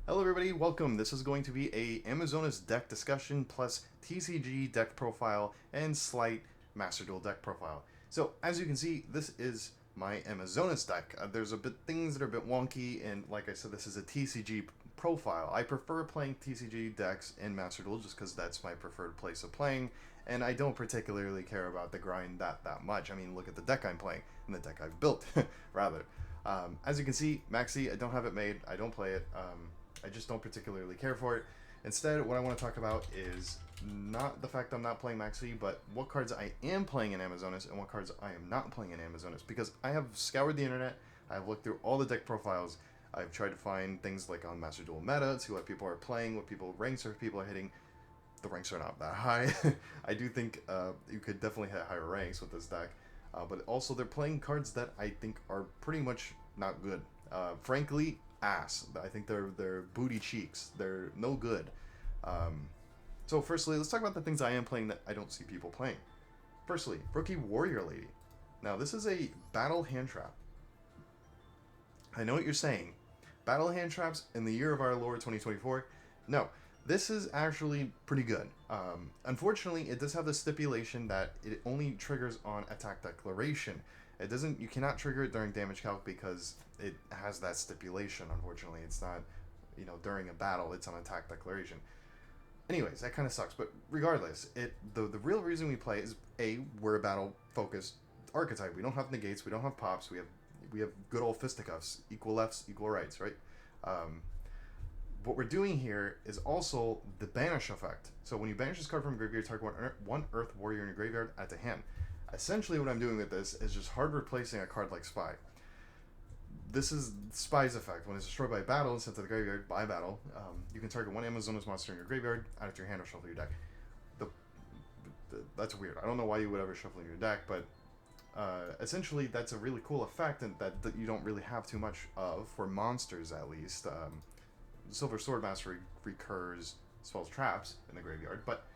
Hello everybody, welcome. This is going to be a Amazonas deck discussion plus TCG deck profile and slight Master Duel deck profile. So as you can see, this is my Amazonas deck. There's a bit things that are a bit wonky, and like I said, this is a TCG profile. I prefer playing TCG decks in Master Duel just because that's my preferred place of playing, and I don't particularly care about the grind that much. I mean, look at the deck I'm playing and the deck I've built, rather. As you can see, Maxi, I don't have it made. I don't play it. I just don't particularly care for it. Instead, what I want to talk about is not the fact I'm not playing Maxi, but what cards I am playing in Amazonas and what cards I am not playing in Amazonas. Because I have scoured the internet, I've looked through all the deck profiles, I've tried to find things like on Master Duel Meta, see what people are playing, what ranks people are hitting. The ranks are not that high. I do think you could definitely hit higher ranks with this deck. But also they're playing cards that I think are pretty much not good. Frankly, ass. I think they're booty cheeks. They're no good. So firstly, let's talk about the things I am playing that I don't see people playing. Firstly, Rookie Warrior Lady. Now this is a battle hand trap. I know what you're saying. Battle hand traps in the year of our Lord 2024? No. This is actually pretty good. Unfortunately, it does have the stipulation that it only triggers on attack declaration. It doesn't. You cannot trigger it during damage calc because it has that stipulation. Unfortunately, it's not, during a battle. It's on attack declaration. Anyways, that kind of sucks. But regardless, the real reason we play is we're a battle focused archetype. We don't have negates. We don't have pops. We have good old fisticuffs. Equal lefts, equal rights. Right. What we're doing here is also the banish effect. So when you banish this card from graveyard, target one Earth Warrior in your graveyard add to hand. Essentially what I'm doing with this is just hard replacing a card like Spy. This is Spy's effect. When it's destroyed by battle and sent to the graveyard by battle, you can target one Amazonas monster in your graveyard, add it to your hand, or shuffle your deck. That's weird. I don't know why you would ever shuffle your deck, but essentially that's a really cool effect and that you don't really have too much of, for monsters at least. Silver Swordmaster recurs spells traps in the graveyard, but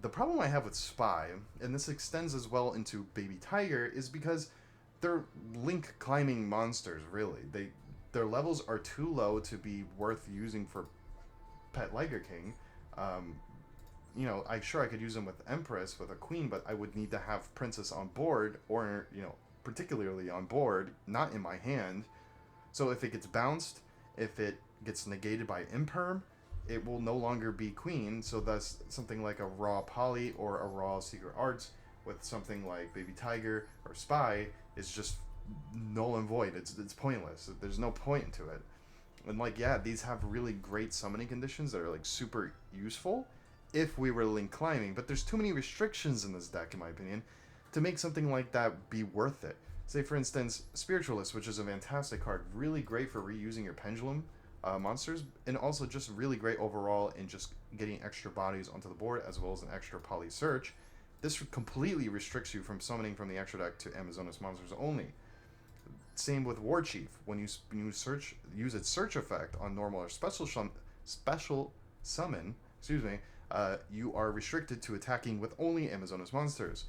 the problem I have with Spy, and this extends as well into Baby Tiger, is because they're link climbing monsters. Really, their levels are too low to be worth using for Pet Liger King. I could use them with Empress, with a Queen, but I would need to have Princess on board, or particularly on board, not in my hand. So if it gets bounced, if it gets negated by Imperm, it will no longer be Queen. So thus something like a raw Poly or a raw Secret Arts with something like Baby Tiger or Spy is just null and void. It's pointless. There's no point to it. And these have really great summoning conditions that are super useful if we were link climbing, but there's too many restrictions in this deck, in my opinion, to make something like that be worth it. Say, for instance, Spiritualist, which is a fantastic card, really great for reusing your Pendulum monsters, and also just really great overall in just getting extra bodies onto the board, as well as an extra Poly Search. This completely restricts you from summoning from the extra deck to Amazonas monsters only. Same with War Chief. When you use its search effect on normal or special summon, you are restricted to attacking with only Amazonas monsters.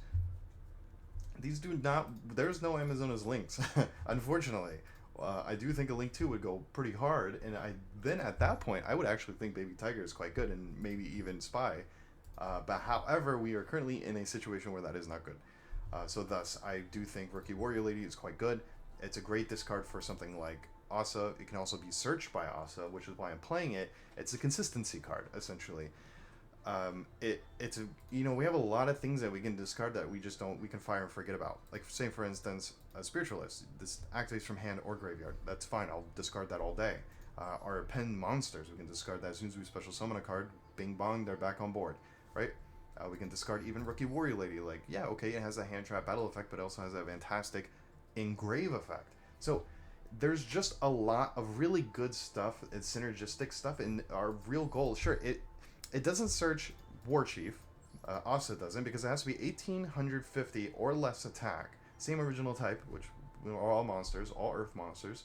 These do not. There's no Amazonas links, unfortunately. I do think a Link 2 would go pretty hard, and then at that point I would actually think Baby Tiger is quite good, and maybe even Spy. But however, we are currently in a situation where that is not good. So thus, I do think Rookie Warrior Lady is quite good. It's a great discard for something like Asa. It can also be searched by Asa, which is why I'm playing it. It's a consistency card, essentially. We have a lot of things that we can discard that we can fire and forget about. Like, say for instance, a Spiritualist. This activates from hand or graveyard. That's fine. I'll discard that all day. Our pen monsters, we can discard that as soon as we special summon a card. Bing bong, they're back on board, right? We can discard even Rookie Warrior Lady. It has a hand trap battle effect, but it also has a fantastic engrave effect. So there's just a lot of really good stuff and synergistic stuff. And our real goal, sure, it doesn't search War Chief. Asa doesn't, because it has to be 1850 or less attack. Same original type, which are all monsters, all Earth monsters,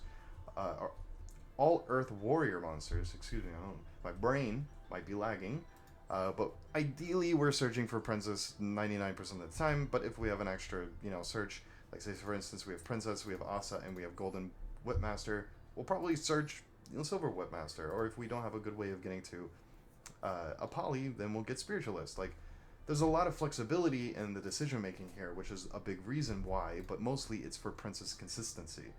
all Earth Warrior monsters. Excuse me, my brain might be lagging. But ideally, we're searching for Princess 99% of the time. But if we have an extra, search, like say for instance, we have Princess, we have Asa, and we have Golden Whipmaster, we'll probably search Silver Whipmaster, or if we don't have a good way of getting to a poly, then we'll get Spiritualist. Like, there's a lot of flexibility in the decision making here, which is a big reason why, but mostly it's for Princess consistency.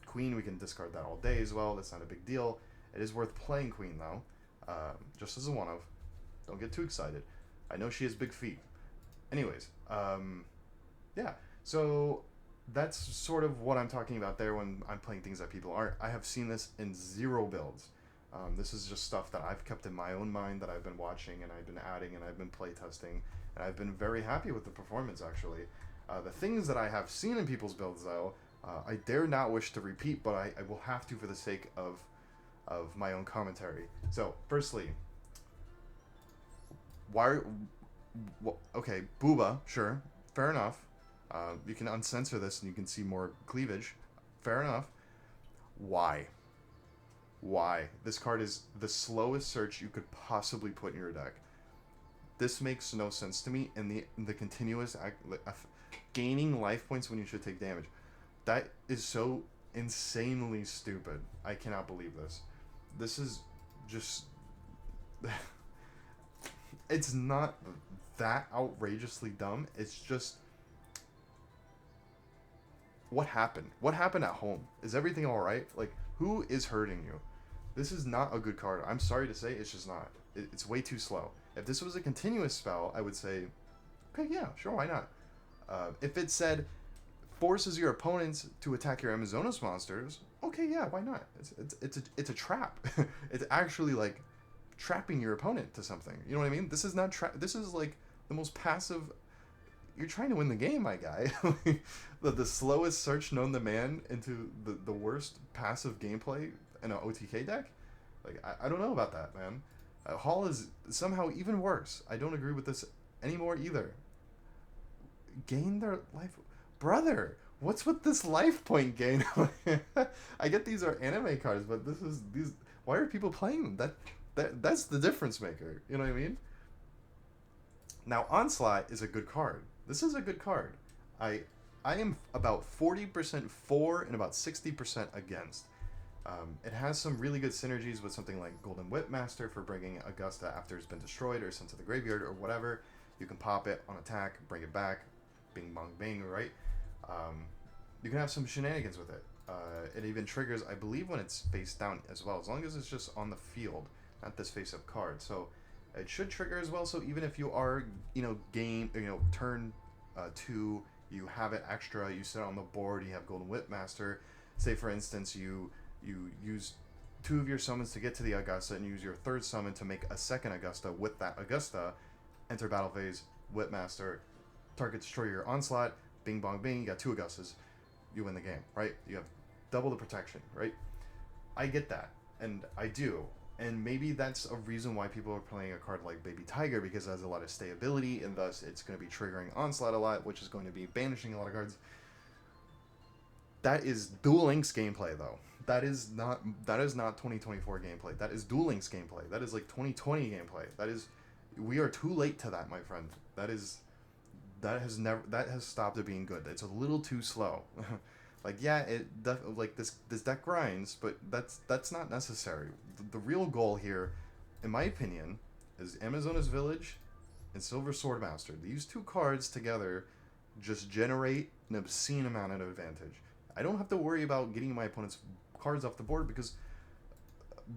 Queen, we can discard that all day as well. That's not a big deal. It is worth playing Queen, though, just as a one of. Don't get too excited. I know she has big feet. Anyways, yeah. So that's sort of what I'm talking about there when I'm playing things that people aren't. I have seen this in 0 builds. This is just stuff that I've kept in my own mind that I've been watching and I've been adding and I've been playtesting, and I've been very happy with the performance, actually. The things that I have seen in people's builds, though, I dare not wish to repeat, but I will have to for the sake of my own commentary. So, firstly, okay, Booba, sure, fair enough. You can uncensor this and you can see more cleavage. Fair enough. Why? This card is the slowest search you could possibly put in your deck. This makes no sense to me. And the continuous gaining life points when you should take damage. That is so insanely stupid. I cannot believe this. This is just... It's not that outrageously dumb. It's just... What happened? What happened at home? Is everything alright? Like, who is hurting you? This is not a good card. I'm sorry to say, it's just not. It's way too slow. If this was a continuous spell, I would say, okay, yeah, sure, why not? If it said, forces your opponents to attack your Amazonas monsters, okay, yeah, why not? It's a trap. It's actually, like, trapping your opponent to something. You know what I mean? This is not this is, like, the most passive... You're trying to win the game, my guy. the slowest search known to man into the worst passive gameplay in an OTK deck? Like, I don't know about that, man. Hall is somehow even worse. I don't agree with this anymore either. Gain their life... Brother, what's with this life point gain? I get these are anime cards, but these... Why are people playing them? That's the difference maker. You know what I mean? Now, Onslaught is a good card. This is a good card. I am about 40% for and about 60% against. It has some really good synergies with something like Golden Whipmaster for bringing Augusta after it's been destroyed or sent to the graveyard or whatever. You can pop it on attack, bring it back, bing bong bing, right? You can have some shenanigans with it. It even triggers, I believe, when it's face down as well, as long as it's just on the field, not this face-up card. So it should trigger as well. So even if you are, turn 2, you have it extra, you sit on the board, you have Golden Whipmaster. Say, for instance, you use 2 of your summons to get to the Augusta and use your 3rd summon to make a 2nd Augusta. With that Augusta, enter battle phase, Whipmaster, target destroy your Onslaught, bing bong bing, you got 2 Augustas, you win the game, right? You have double the protection, right? I get that, and I do. And maybe that's a reason why people are playing a card like Baby Tiger, because it has a lot of stayability, and thus it's going to be triggering Onslaught a lot, which is going to be banishing a lot of cards. That is Duel Links gameplay, though. That is not 2024 gameplay. That is Duel Links gameplay. That is like 2020 gameplay. We are too late to that, my friend. That has stopped it being good. It's a little too slow. Like, yeah, this deck grinds, but that's not necessary. The real goal here, in my opinion, is Amazonas Village and Silver Swordmaster. These 2 cards together just generate an obscene amount of advantage. I don't have to worry about getting my opponent's cards off the board because,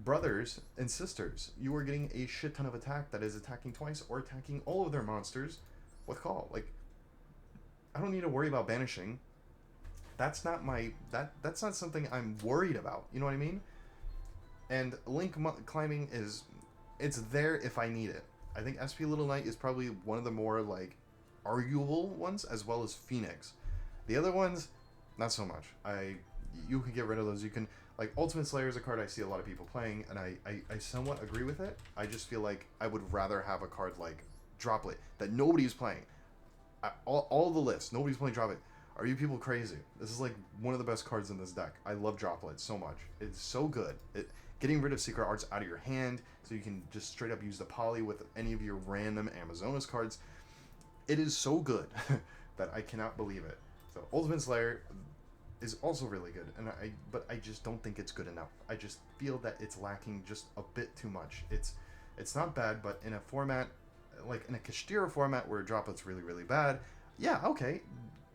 brothers and sisters, you are getting a shit ton of attack that is attacking twice or attacking all of their monsters with call. Like, I don't need to worry about banishing. That's not that's not something I'm worried about. You know what I mean? And link climbing it's there if I need it. I think SP Little Knight is probably one of the more, like, arguable ones, as well as Phoenix. The other ones, not so much. You can get rid of those. You can, like, Ultimate Slayer is a card I see a lot of people playing, and I somewhat agree with it. I just feel like I would rather have a card like Droplet that nobody's playing. All the lists, nobody's playing Droplet. Are you people crazy? This is like one of the best cards in this deck. I love Droplet so much. It's so good. Getting rid of Secret Arts out of your hand so you can just straight up use the poly with any of your random Amazonas cards. It is so good that I cannot believe it. So Ultimate Slayer, is also really good, but I just don't think it's good enough. I just feel that it's lacking just a bit too much. It's not bad, but in a format like in a Kashtira format where Droplet's really bad, yeah, okay,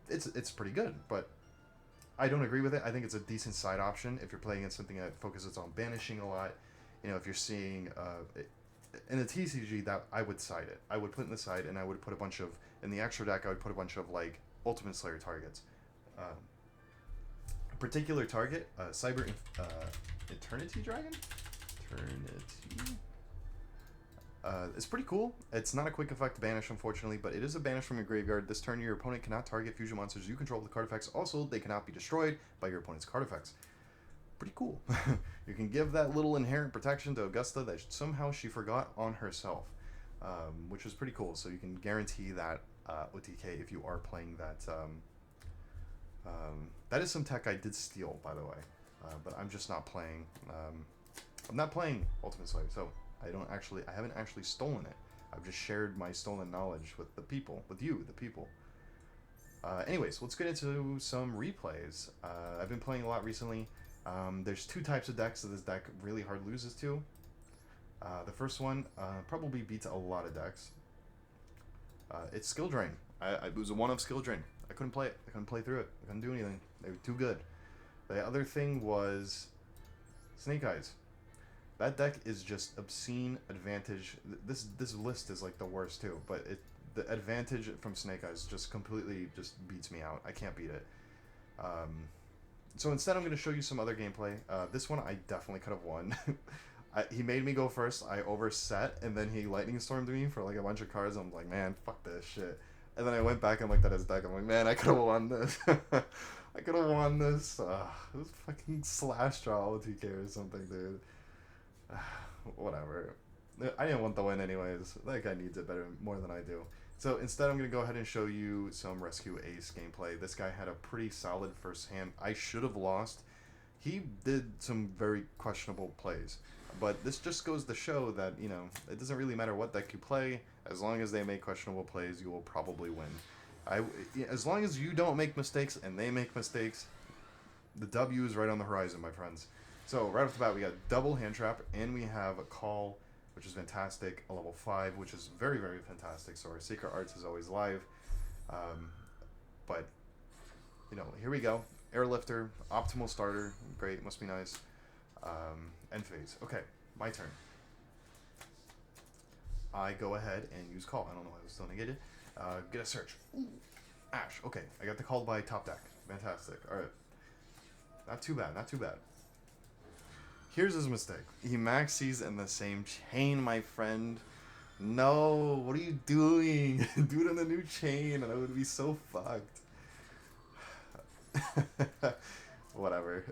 it's pretty good, but I don't agree with it. I think it's a decent side option if you're playing against something that focuses on banishing a lot. You know, if you're seeing in a TCG, that I would side it. I would put in the side, and I would put a bunch of in the extra deck. I would put a bunch of like Ultimate Slayer targets. Particular target, Cyber Eternity Dragon. Eternity. It's pretty cool. It's not a quick effect banish, unfortunately, but it is a banish from your graveyard. This turn, your opponent cannot target fusion monsters you control with card effects. Also, they cannot be destroyed by your opponent's card effects. Pretty cool. You can give that little inherent protection to Augusta that somehow she forgot on herself, which is pretty cool. So you can guarantee that OTK if you are playing that. That is some tech I did steal, by the way, but I'm just not playing. I'm not playing Ultimate Slayer, so I haven't actually stolen it. I've just shared my stolen knowledge with the people, with you, the people. Anyways, let's get into some replays. I've been playing a lot recently. There's two types of decks that this deck really hard loses to. The first one probably beats a lot of decks. It's Skill Drain. It was a one-of Skill Drain. I couldn't play it. I couldn't play through it. I couldn't do anything. They were too good. The other thing was Snake Eyes. That deck is just obscene advantage. This list is like the worst too, but the advantage from Snake Eyes just completely just beats me out. I can't beat it. So instead, I'm going to show you some other gameplay. This one I definitely could have won. He made me go first. I overset, and then he lightning stormed me for like a bunch of cards. I'm like, man, fuck this shit. And then I went back and looked at his deck. I'm like, man, I could have won this. I could have won this. It was fucking slash draw OTK or something, dude. Whatever. I didn't want the win anyways. That guy needs it more than I do. So instead, I'm going to go ahead and show you some Rescue Ace gameplay. This guy had a pretty solid first hand. I should have lost. He did some very questionable plays. But this just goes to show that, you know, it doesn't really matter what deck you play. As long as they make questionable plays, you will probably win. As long as you don't make mistakes and they make mistakes, the W is right on the horizon, my friends. So right off the bat, we got double hand trap, and we have a call, which is fantastic, a level 5, which is very fantastic. So our Secret Arts is always live. But, you know, here we go. Airlifter, optimal starter, great, must be nice. End phase. Okay, my turn. I go ahead and use call. I don't know why I was still negated. Get a search. Ooh, Ash. Okay, I got the call by top deck. Fantastic. Alright. Not too bad, not too bad. Here's his mistake. He maxes in the same chain, my friend. No, what are you doing? Do it in the new chain, and I would be so fucked. Whatever.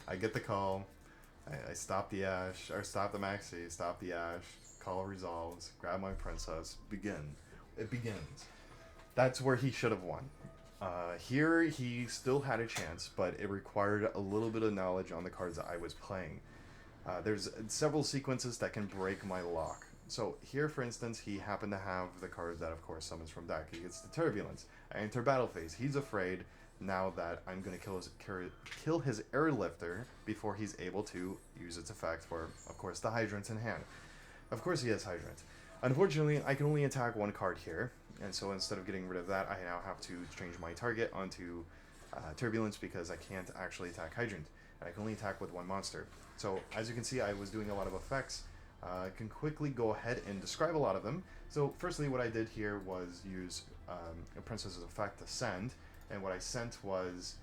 I get the call. I stop the Ash, or stop the maxi, stop the Ash. Call resolves. Grab my princess. Begin. It begins. That's where he should have won. Here, he still had a chance, but it required a little bit of knowledge on the cards that I was playing. There's several sequences that can break my lock. So here, for instance, he happened to have the card that, of course, summons from deck. He gets the Turbulence. I enter battle phase. He's afraid now that I'm going to kill his Airlifter before he's able to use its effect for, of course, the Hydrants in hand. Of course he has Hydrant. Unfortunately, I can only attack one card here, and so instead of getting rid of that, I now have to change my target onto Turbulence because I can't actually attack Hydrant, and I can only attack with one monster. So, as you can see, I was doing a lot of effects. I can quickly go ahead and describe a lot of them. So, firstly, what I did here was use a Princess's effect to send, and what I sent was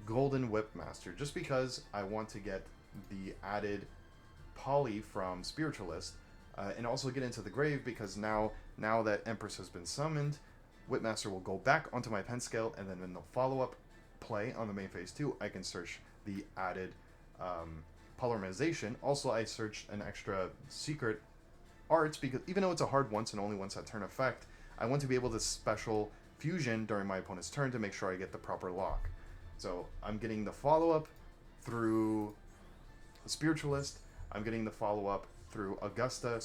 Golden Whip Master, just because I want to get the added poly from Spiritualist, and also get into the grave, because now that Empress has been summoned, Whipmaster will go back onto my pen scale, and then in the follow-up play on the main phase 2, I can search the added polymerization. Also, I searched an extra Secret Arts, because even though it's a hard once and only once that turn effect, I want to be able to special fusion during my opponent's turn to make sure I get the proper lock. So I'm getting the follow-up through the Spiritualist. I'm getting the follow-up through Augusta,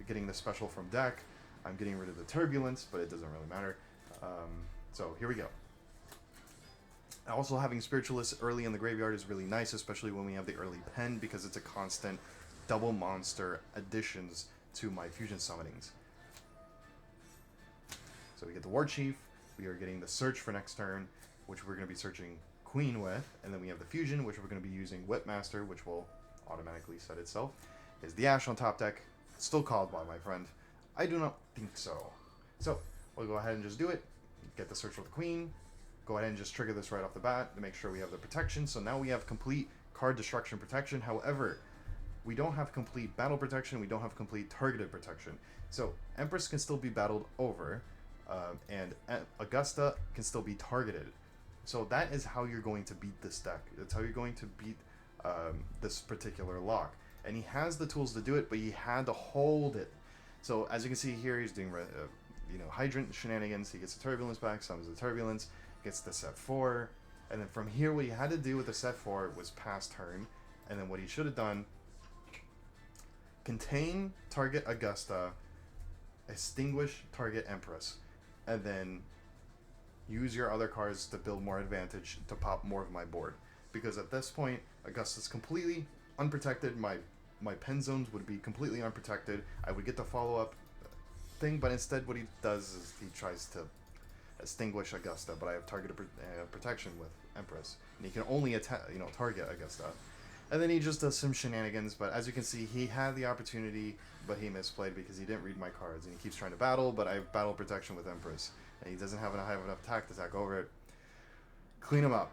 getting the special from deck. I'm getting rid of the Turbulence, but it doesn't really matter. So here we go. Also, having Spiritualist early in the graveyard is really nice, especially when we have the early pen, because it's a constant double monster additions to my fusion summonings. So we get the War Chief, we are getting the Search for next turn, which we're going to be searching Queen with, and then we have the Fusion, which we're going to be using Whipmaster, which will automatically set itself. Is the Ash on top deck still called by, my friend? I do not think so. So we'll go ahead and just do it, get the Search for the Queen, go ahead and just trigger this right off the bat to make sure we have the protection. So now we have complete card destruction protection. However, we don't have complete battle protection, we don't have complete targeted protection. So Empress can still be battled over, and Augusta can still be targeted. So that is how you're going to beat this deck. That's how you're going to beat this particular lock. And he has the tools to do it, but he had to hold it. So as you can see here, he's doing Hydrant shenanigans. He gets the Turbulence back, summons the Turbulence, gets the set 4, and then from here what he had to do with the set 4 was pass turn, and then what he should have done, contain target Augusta, extinguish target Empress, and then use your other cards to build more advantage to pop more of my board. Because at this point, Augusta's completely unprotected, my pen zones would be completely unprotected, I would get the follow-up thing, but instead what he does is he tries to extinguish Augusta, but I have targeted protection with Empress, and he can only target Augusta. And then he just does some shenanigans, but as you can see, he had the opportunity, but he misplayed because he didn't read my cards, and he keeps trying to battle, but I have battle protection with Empress, and he doesn't have enough attack to attack over it. Clean him up.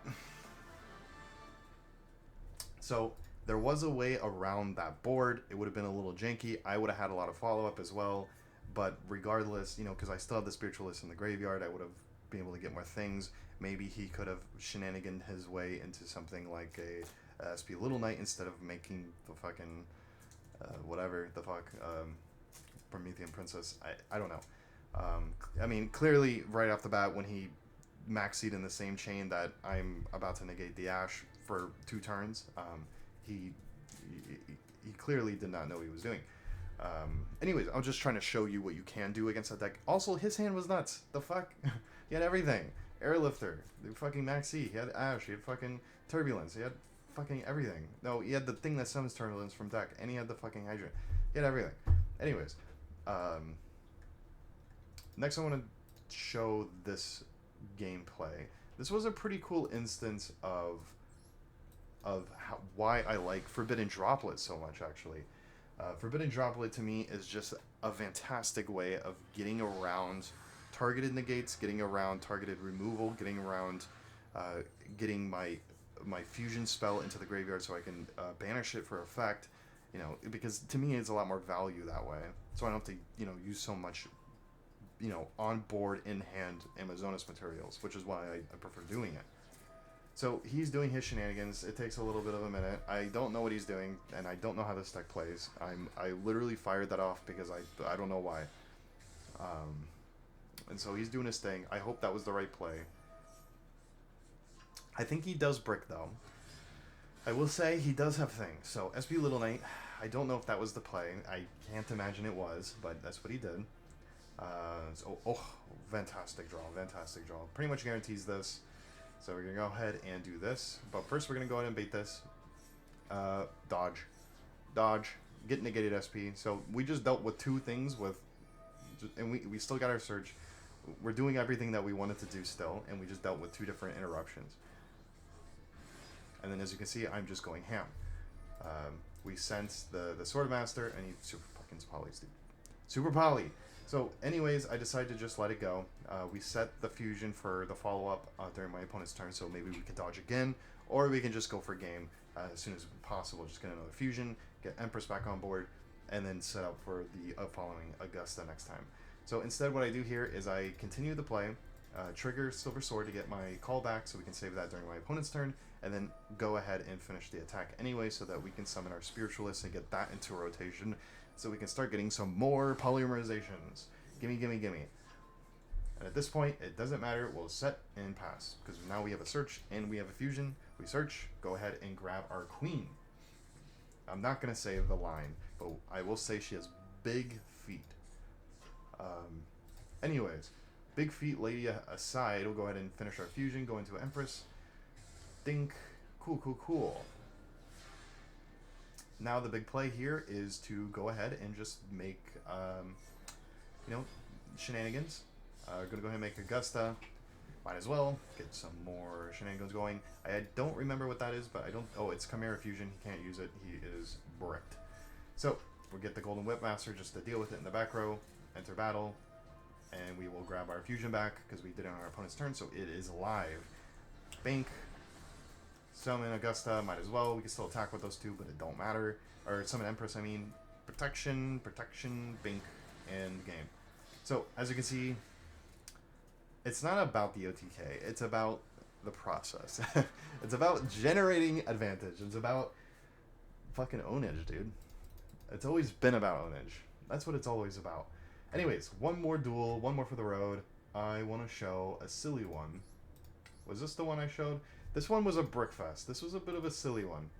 So there was a way around that board. It would have been a little janky. I would have had a lot of follow-up as well, but regardless, because I still have the Spiritualist in the graveyard, I would have been able to get more things. Maybe he could have shenaniganed his way into something like a SP Little Knight instead of making the fucking whatever the fuck Promethean Princess. I don't know. I mean, clearly right off the bat when he maxied in the same chain that I'm about to negate the Ash for 2 turns, he clearly did not know what he was doing. Anyways, I'm just trying to show you what you can do against that deck. Also, his hand was nuts. The fuck? He had everything. Airlifter, the fucking Maxi, he had Ash, he had fucking Turbulence, he had fucking everything. No, he had the thing that summons Turbulence from deck, and he had the fucking Hydrant. He had everything. Anyways, next I want to show this gameplay. This was a pretty cool instance of why I like Forbidden Droplet so much, actually. Forbidden Droplet to me is just a fantastic way of getting around targeted negates, getting around targeted removal, getting around getting my fusion spell into the graveyard so I can banish it for effect, because to me it's a lot more value that way. So I don't have to, use so much, on board in hand Amazonas materials, which is why I prefer doing it. So he's doing his shenanigans. It takes a little bit of a minute. I don't know what he's doing, and I don't know how this deck plays. I literally fired that off because I don't know why. And so he's doing his thing. I hope that was the right play. I think he does brick, though. I will say he does have things. So SP Little Knight, I don't know if that was the play. I can't imagine it was, but that's what he did. Fantastic draw, fantastic draw. Pretty much guarantees this. So we're going to go ahead and do this. But first we're going to go ahead and bait this. Dodge. Get negated SP. So we just dealt with 2 things and we still got our search. We're doing everything that we wanted to do still, and we just dealt with 2 different interruptions. And then as you can see, I'm just going ham. We sense the Swordmaster, and he's super fucking poly, dude. Super poly. So anyways, I decided to just let it go. We set the fusion for the follow-up during my opponent's turn, so maybe we can dodge again, or we can just go for game as soon as possible. Just get another fusion, get Empress back on board, and then set up for the following Augusta next time. So instead what I do here is I continue the play, trigger Silver Sword to get my call back so we can save that during my opponent's turn, and then go ahead and finish the attack anyway so that we can summon our Spiritualist and get that into rotation so we can start getting some more polymerizations. Gimme, gimme, gimme. And at this point, it doesn't matter, we'll set and pass, because now we have a search and we have a fusion. We search, go ahead and grab our queen. I'm not going to say the line, but I will say she has big feet. Anyways, big feet lady aside, we'll go ahead and finish our fusion, go into Empress. Think. Cool, cool, cool. Now the big play here is to go ahead and just make, shenanigans. Gonna go ahead and make Augusta. Might as well get some more shenanigans going. I don't remember what that is, but I don't... Oh, it's Chimera Fusion. He can't use it. He is bricked. So, we'll get the Golden Whip Master just to deal with it in the back row. Enter battle. And we will grab our fusion back, because we did it on our opponent's turn, so it is live. Bink. Summon Augusta. Might as well. We can still attack with those two, but it don't matter. Or summon Empress, I mean. Protection, Bink, and game. So, as you can see... It's not about the OTK, it's about the process. It's about generating advantage. It's about fucking ownage, dude. It's always been about ownage. That's what it's always about. Anyways, one more duel, one more for the road. I want to show a silly one. Was this the one I showed? This one was a brickfest. This was a bit of a silly one.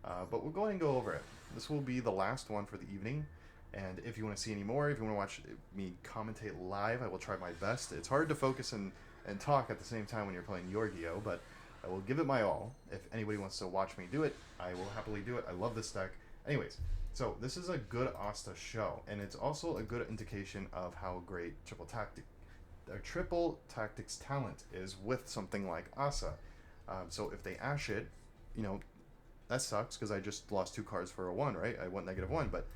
But we'll go ahead and go over it. This will be the last one for the evening. And if you want to see any more, if you want to watch me commentate live, I will try my best. It's hard to focus and talk at the same time when you're playing Yu-Gi-Oh, but I will give it my all. If anybody wants to watch me do it, I will happily do it. I love this deck. Anyways, so this is a good Asta show, and it's also a good indication of how great Triple Tactics talent is with something like Asa. So if they ash it, that sucks, because I just lost 2 cards for a 1, right? I went -1, but...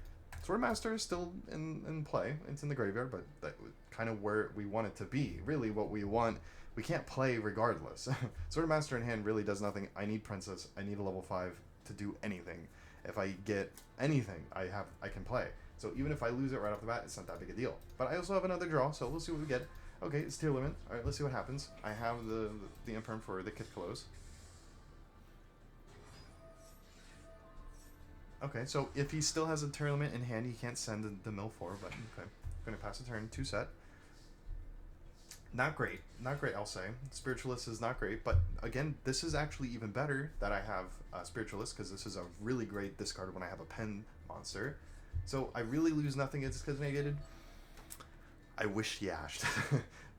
Swordmaster is still in play. It's in the graveyard, but that's kind of where we want it to be. Really, what we want, we can't play regardless. Swordmaster in hand really does nothing. I need Princess. I need a level 5 to do anything. If I get anything, I can play. So even if I lose it right off the bat, it's not that big a deal. But I also have another draw, so we'll see what we get. Okay, it's tier limit. All right, let's see what happens. I have the Imperm for the Kit Close. Okay, so if he still has a tournament in hand, he can't send the mill 4, but okay. Gonna pass a turn, 2 set. Not great, I'll say. Spiritualist is not great, but again, this is actually even better that I have Spiritualist, because this is a really great discard when I have a pen monster. So I really lose nothing, it's because negated. I wish he ashed.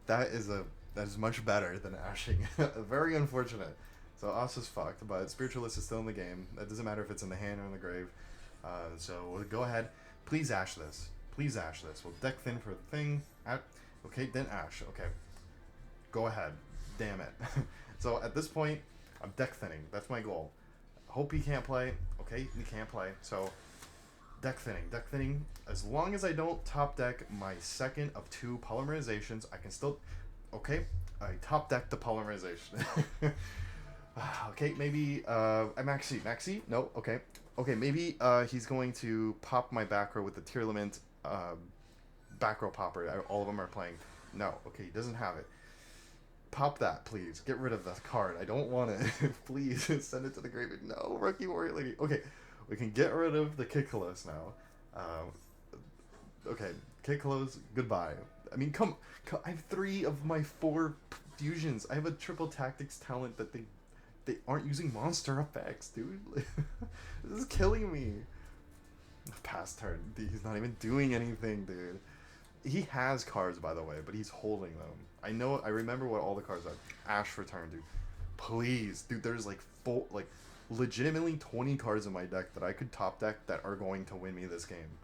that is much better than ashing. Very unfortunate. So Asa's fucked, but Spiritualist is still in the game. It doesn't matter if it's in the hand or in the grave. So we'll go ahead. Please ash this. Please ash this. We'll deck thin for the thing. Okay, then ash. Okay. Go ahead. Damn it. So at this point, I'm deck thinning. That's my goal. Hope he can't play. Okay, he can't play. So deck thinning. Deck thinning. As long as I don't top deck my second of 2 polymerizations, I can still... Okay, I top deck the polymerization. Okay, maybe, Maxi? No, okay. Okay, maybe, he's going to pop my back row with the tier limit, back row popper. All of them are playing. No, okay, he doesn't have it. Pop that, please. Get rid of the card. I don't want it. Please, send it to the graveyard. No, Rookie Warrior Lady. Okay, we can get rid of the Kikkalos now. Okay, Kikkalos, goodbye. I mean, come, I have 3 of my 4 fusions. I have a Triple Tactics talent that they aren't using monster effects, dude. This is killing me. Past turn. He's not even doing anything, dude. He has cards, by the way, but he's holding them. I remember what all the cards are. Ash for turn, dude. Please, dude, there's legitimately 20 cards in my deck that I could top deck that are going to win me this game.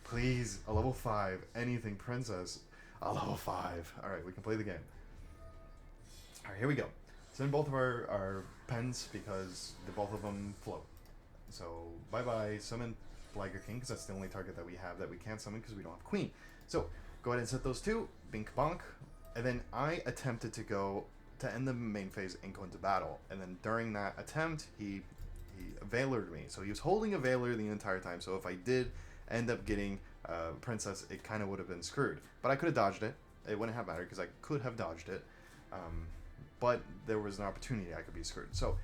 Please, a level 5, anything, Princess. A level 5. Alright, we can play the game. Alright, here we go. Send both of our pens because both of them float. So, bye-bye, summon Liger King, because that's the only target that we have that we can't summon because we don't have Queen. So, go ahead and set those 2, Bink Bonk, and then I attempted to go to end the main phase and go into battle. And then during that attempt, he Veilered me. So he was holding a Veiler the entire time, so if I did end up getting Princess, it kind of would have been screwed. But I could have dodged it. It wouldn't have mattered because I could have dodged it. But there was an opportunity I could be screwed. So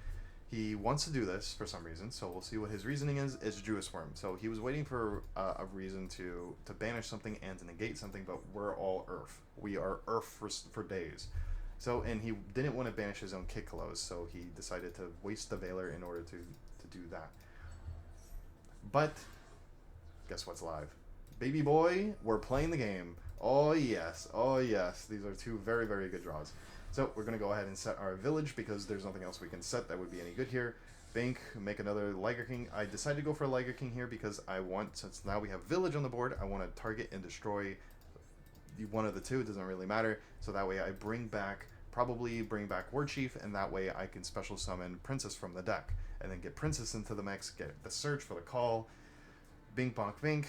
he wants to do this for some reason, so we'll see what his reasoning is. It's Jewess Worm. So he was waiting for a reason to banish something and to negate something, but we're all Earth. We are Earth for days. So, and he didn't want to banish his own Kikkalos, so he decided to waste the Veiler in order to do that. But guess what's live? Baby boy, we're playing the game. Oh yes, oh yes. These are two very, very good draws. So we're going to go ahead and set our village because there's nothing else we can set that would be any good here. Bank, make another Liger King. I decided to go for a Liger King here because I want, since now we have village on the board, I want to target and destroy one of the two. It doesn't really matter. So that way I probably bring back War Chief, and that way I can special summon Princess from the deck. And then get Princess into the mix, get the search for the call. Bink bonk bink,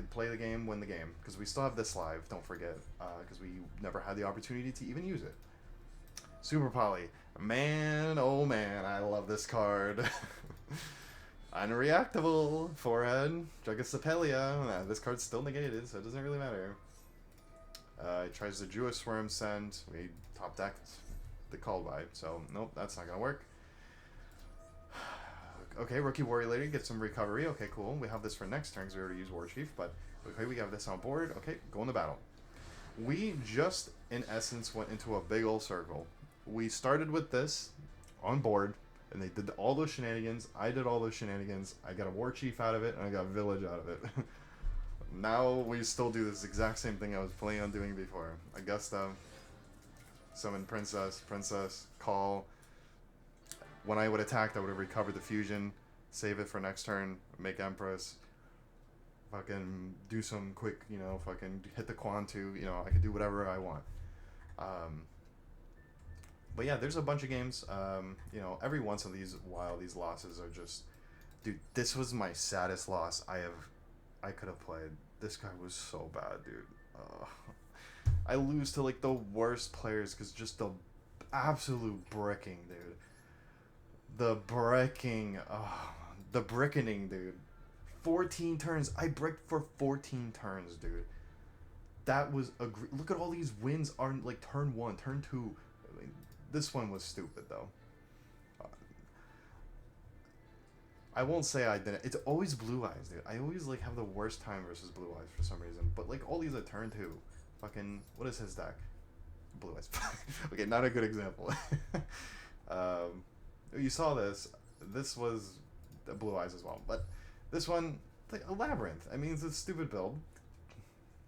play the game, win the game. Because we still have this live, don't forget. Because we never had the opportunity to even use it. Super Poly. Man, oh man, I love this card. Unreactable. Forehead. Jugasapelia. This card's still negated, so it doesn't really matter. It tries the Jewish Swarm send. We top decked the call by, so nope, that's not gonna work. Okay, Rookie Warrior Lady gets some recovery. Okay, cool. We have this for next turn because we already used War Chief, but okay, we have this on board. Okay, go into battle. We just, in essence, went into a big old circle. We started with this on board, and they did all those shenanigans. I did all those shenanigans. I got a War Chief out of it, and I got Village out of it. Now we still do this exact same thing I was planning on doing before. Augusta, summon Princess, call. When I would attack, I would have recovered the fusion, save it for next turn, make Empress, fucking do some quick, fucking hit the Quantu, I could do whatever I want. But yeah, there's a bunch of games, every once in these while, these losses are just, dude, this was my saddest loss I could have played. This guy was so bad, dude. I lose to like the worst players because just the absolute bricking, dude. The bricking, dude. 14 turns. I bricked for 14 turns, dude. That was look at all these wins are like turn 1, turn 2. I mean, this one was stupid though. I won't say I didn't. It's always Blue Eyes, dude. I always like have the worst time versus Blue Eyes for some reason. But like all these are turn 2. Fucking, what is his deck? Blue Eyes. Okay, not a good example. You saw this. This was the Blue Eyes as well. But this one, like a Labyrinth. I mean, it's a stupid build.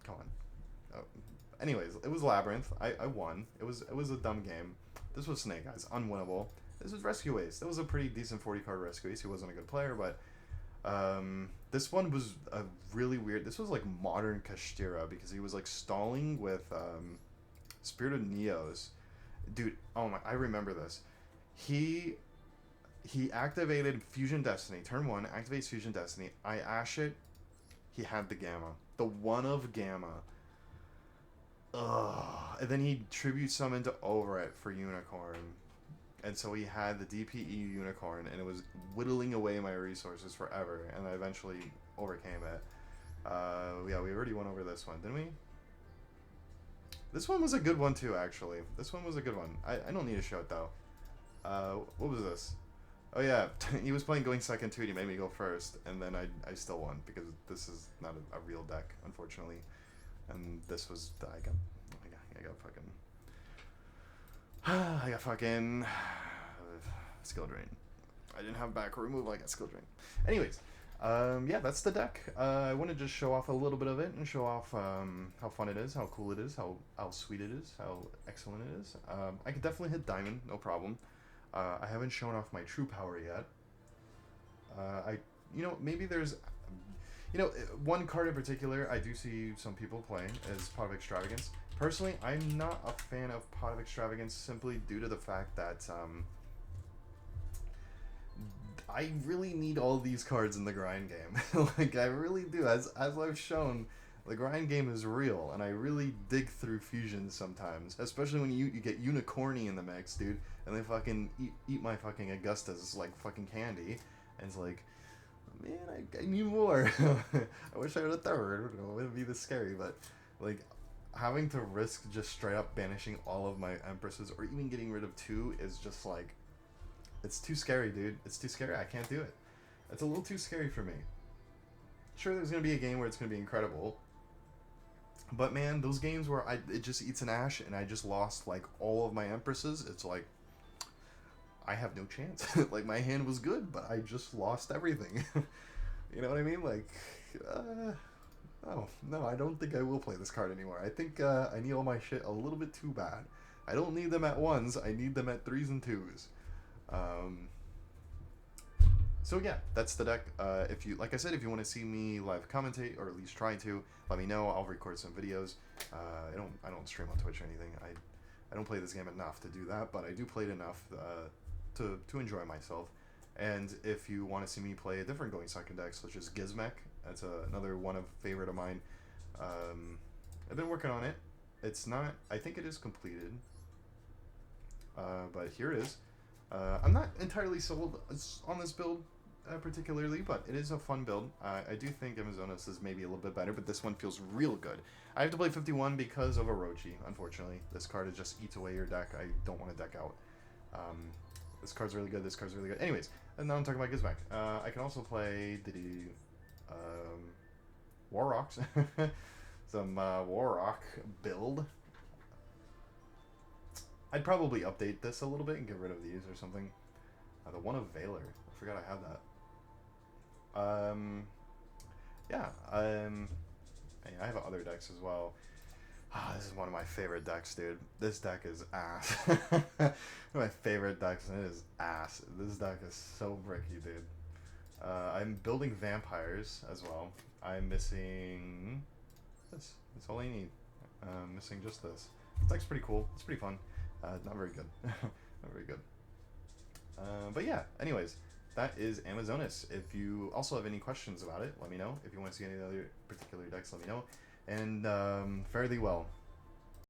Come on. Anyways, it was Labyrinth. I won. It was a dumb game. This was Snake Eyes. Unwinnable. This was Rescue Ace. That was a pretty decent 40-card Rescue Ace. He wasn't a good player, but this one was a really weird. This was like modern Kashtira because he was like stalling with Spirit of Neos. Dude, oh my, I remember this. He activated Fusion Destiny. Turn 1, activates Fusion Destiny. I ash it. He had the Gamma. The one of Gamma. Ugh. And then he tribute summoned to Overit for Unicorn. And so he had the DPE Unicorn, and it was whittling away my resources forever, and I eventually overcame it. Yeah, we already went over this one, didn't we? This one was a good one too, actually. This one was a good one. I don't need a shout though. What was this? Oh yeah, he was playing going second too, and he made me go first, and then I still won, because this is not a real deck, unfortunately. And this was, I got fucking skill drain. I didn't have back removal, I got skill drain. Anyways, yeah, that's the deck. I want to just show off a little bit of it, and show off how fun it is, how cool it is, how sweet it is, how excellent it is. I could definitely hit Diamond, no problem. I haven't shown off my true power yet. Maybe there's, one card in particular I do see some people playing is Pot of Extravagance. Personally, I'm not a fan of Pot of Extravagance simply due to the fact that I really need all these cards in the grind game. Like, I really do. As I've shown, the grind game is real, and I really dig through fusions sometimes, especially when you get Unicorny in the mix, dude, and they fucking eat my fucking Augustas like fucking candy, and it's like, man, I need more. I wish I had a third. It wouldn't be this scary, but like, having to risk just straight up banishing all of my Empresses, or even getting rid of 2, is just like, it's too scary, dude. It's too scary. I can't do it. It's a little too scary for me. Sure, there's gonna be a game where it's gonna be incredible, but man, those games where it just eats an ash and I just lost like all of my Empresses, it's like, I have no chance. Like, my hand was good, but I just lost everything. You know what I mean? Like, Oh, no, I don't think I will play this card anymore. I think I need all my shit a little bit too bad. I don't need them at ones, I need them at threes and twos. Um, so yeah, that's the deck. If you, like I said, if you want to see me live commentate, or at least try to, let me know. I'll record some videos. I don't stream on Twitch or anything. I don't play this game enough to do that, but I do play it enough to enjoy myself. And if you want to see me play a different going second deck, such as Gizmek, that's another one of favorite of mine. I've been working on it. It's not. I think it is completed. But here it is. I'm not entirely sold on this build particularly, but it is a fun build. I do think Amazonas is maybe a little bit better, but this one feels real good. I have to play 51 because of Orochi, unfortunately. This card it just eats away your deck. I don't want to deck out. This card's really good. This card's really good. Anyways, and now I'm talking about Gizmek. I can also play War Rocks. Some War Rock build. I'd probably update this a little bit and get rid of these or something. The one of Valor. I forgot I had that. Yeah. I have other decks as well. This is one of my favorite decks, dude. This deck is ass. One of my favorite decks, and it is ass. This deck is so bricky, dude. I'm building vampires as well. I'm missing this. That's all I need. I'm missing just this. This deck's pretty cool. It's pretty fun. Not very good. Not very good. But yeah, anyways, that is Amazonas. If you also have any questions about it, let me know. If you want to see any other particular decks, let me know. And fare thee well.